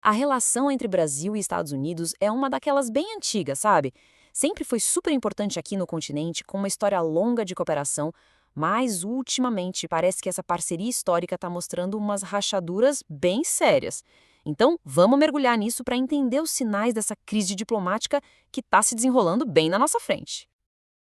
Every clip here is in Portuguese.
A relação entre Brasil e Estados Unidos é uma daquelas bem antigas, sabe? Sempre foi super importante aqui no continente, com uma história longa de cooperação, mas ultimamente parece que essa parceria histórica está mostrando umas rachaduras bem sérias. Então, vamos mergulhar nisso para entender os sinais dessa crise diplomática que está se desenrolando bem na nossa frente.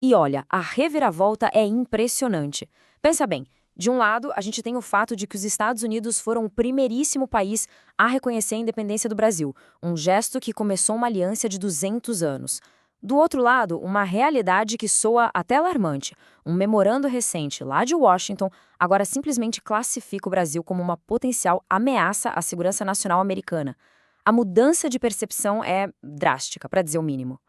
E olha, a reviravolta é impressionante. Pensa bem, de um lado, a gente tem o fato de que os Estados Unidos foram o primeiríssimo país a reconhecer a independência do Brasil, um gesto que começou uma aliança de 200 anos. Do outro lado, uma realidade que soa até alarmante. Um memorando recente lá de Washington agora simplesmente classifica o Brasil como uma potencial ameaça à segurança nacional americana. A mudança de percepção é drástica, para dizer o mínimo.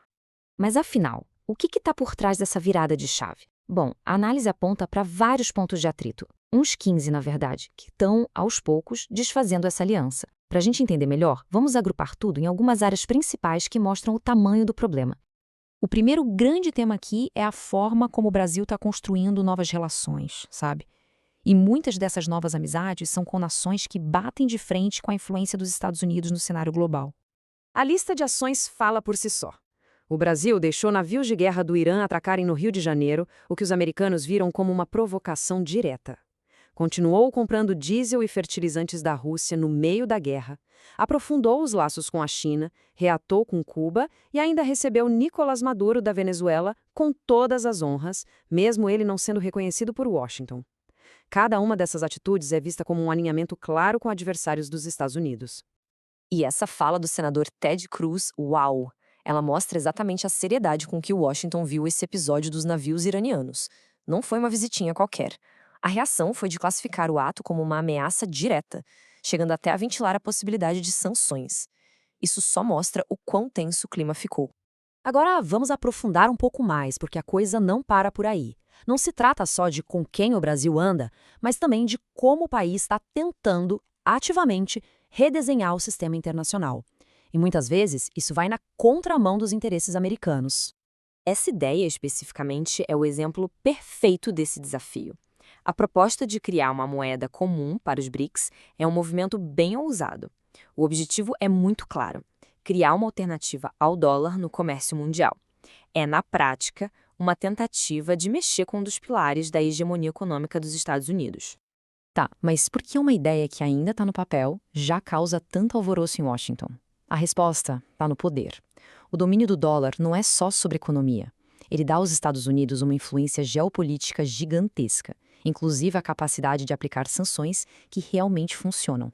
Mas afinal, o que está por trás dessa virada de chave? Bom, a análise aponta para vários pontos de atrito, uns 15 na verdade, que estão, aos poucos, desfazendo essa aliança. Para a gente entender melhor, vamos agrupar tudo em algumas áreas principais que mostram o tamanho do problema. O primeiro grande tema aqui é a forma como o Brasil está construindo novas relações, sabe? E muitas dessas novas amizades são com nações que batem de frente com a influência dos Estados Unidos no cenário global. A lista de ações fala por si só. O Brasil deixou navios de guerra do Irã atracarem no Rio de Janeiro, o que os americanos viram como uma provocação direta. Continuou comprando diesel e fertilizantes da Rússia no meio da guerra, aprofundou os laços com a China, reatou com Cuba e ainda recebeu Nicolás Maduro da Venezuela com todas as honras, mesmo ele não sendo reconhecido por Washington. Cada uma dessas atitudes é vista como um alinhamento claro com adversários dos Estados Unidos. E essa fala do senador Ted Cruz, uau! Ela mostra exatamente a seriedade com que Washington viu esse episódio dos navios iranianos. Não foi uma visitinha qualquer. A reação foi de classificar o ato como uma ameaça direta, chegando até a ventilar a possibilidade de sanções. Isso só mostra o quão tenso o clima ficou. Agora vamos aprofundar um pouco mais, porque a coisa não para por aí. Não se trata só de com quem o Brasil anda, mas também de como o país está tentando, ativamente, redesenhar o sistema internacional. E muitas vezes isso vai na contramão dos interesses americanos. Essa ideia, especificamente, é o exemplo perfeito desse desafio. A proposta de criar uma moeda comum para os BRICS é um movimento bem ousado. O objetivo é muito claro: criar uma alternativa ao dólar no comércio mundial. É, na prática, uma tentativa de mexer com um dos pilares da hegemonia econômica dos Estados Unidos. Tá, mas por que uma ideia que ainda está no papel já causa tanto alvoroço em Washington? A resposta está no poder. O domínio do dólar não é só sobre economia. Ele dá aos Estados Unidos uma influência geopolítica gigantesca, inclusive a capacidade de aplicar sanções que realmente funcionam.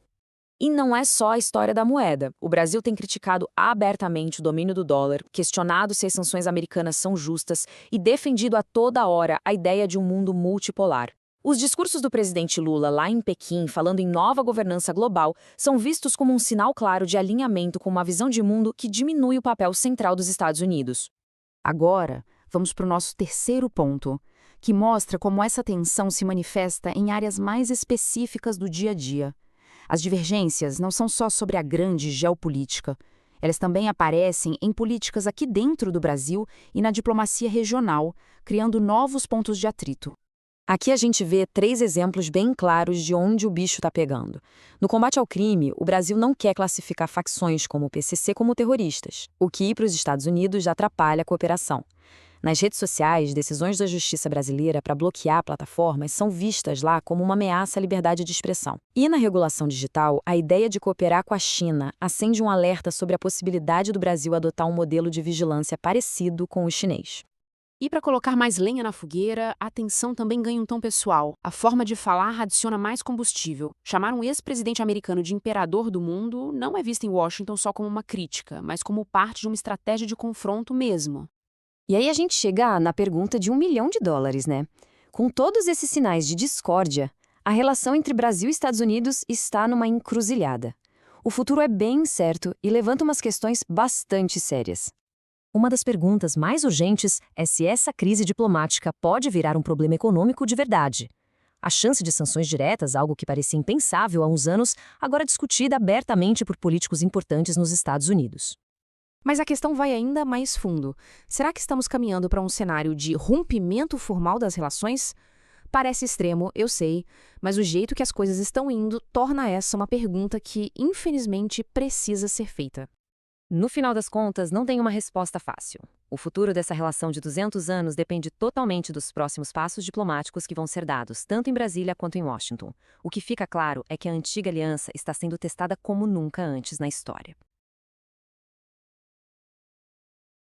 E não é só a história da moeda. O Brasil tem criticado abertamente o domínio do dólar, questionado se as sanções americanas são justas e defendido a toda hora a ideia de um mundo multipolar. Os discursos do presidente Lula lá em Pequim, falando em nova governança global, são vistos como um sinal claro de alinhamento com uma visão de mundo que diminui o papel central dos Estados Unidos. Agora, vamos para o nosso terceiro ponto, que mostra como essa tensão se manifesta em áreas mais específicas do dia a dia. As divergências não são só sobre a grande geopolítica. Elas também aparecem em políticas aqui dentro do Brasil e na diplomacia regional, criando novos pontos de atrito. Aqui a gente vê 3 exemplos bem claros de onde o bicho está pegando. No combate ao crime, o Brasil não quer classificar facções como o PCC como terroristas, o que para os Estados Unidos já atrapalha a cooperação. Nas redes sociais, decisões da justiça brasileira para bloquear plataformas são vistas lá como uma ameaça à liberdade de expressão. E na regulação digital, a ideia de cooperar com a China acende um alerta sobre a possibilidade do Brasil adotar um modelo de vigilância parecido com o chinês. E para colocar mais lenha na fogueira, a tensão também ganha um tom pessoal. A forma de falar adiciona mais combustível. Chamar um ex-presidente americano de imperador do mundo não é visto em Washington só como uma crítica, mas como parte de uma estratégia de confronto mesmo. E aí a gente chega na pergunta de $1 milhão, né? Com todos esses sinais de discórdia, a relação entre Brasil e Estados Unidos está numa encruzilhada. O futuro é bem incerto e levanta umas questões bastante sérias. Uma das perguntas mais urgentes é se essa crise diplomática pode virar um problema econômico de verdade. A chance de sanções diretas, algo que parecia impensável há uns anos, agora é discutida abertamente por políticos importantes nos Estados Unidos. Mas a questão vai ainda mais fundo. Será que estamos caminhando para um cenário de rompimento formal das relações? Parece extremo, eu sei, mas o jeito que as coisas estão indo torna essa uma pergunta que, infelizmente, precisa ser feita. No final das contas, não tem uma resposta fácil. O futuro dessa relação de 200 anos depende totalmente dos próximos passos diplomáticos que vão ser dados, tanto em Brasília quanto em Washington. O que fica claro é que a antiga aliança está sendo testada como nunca antes na história.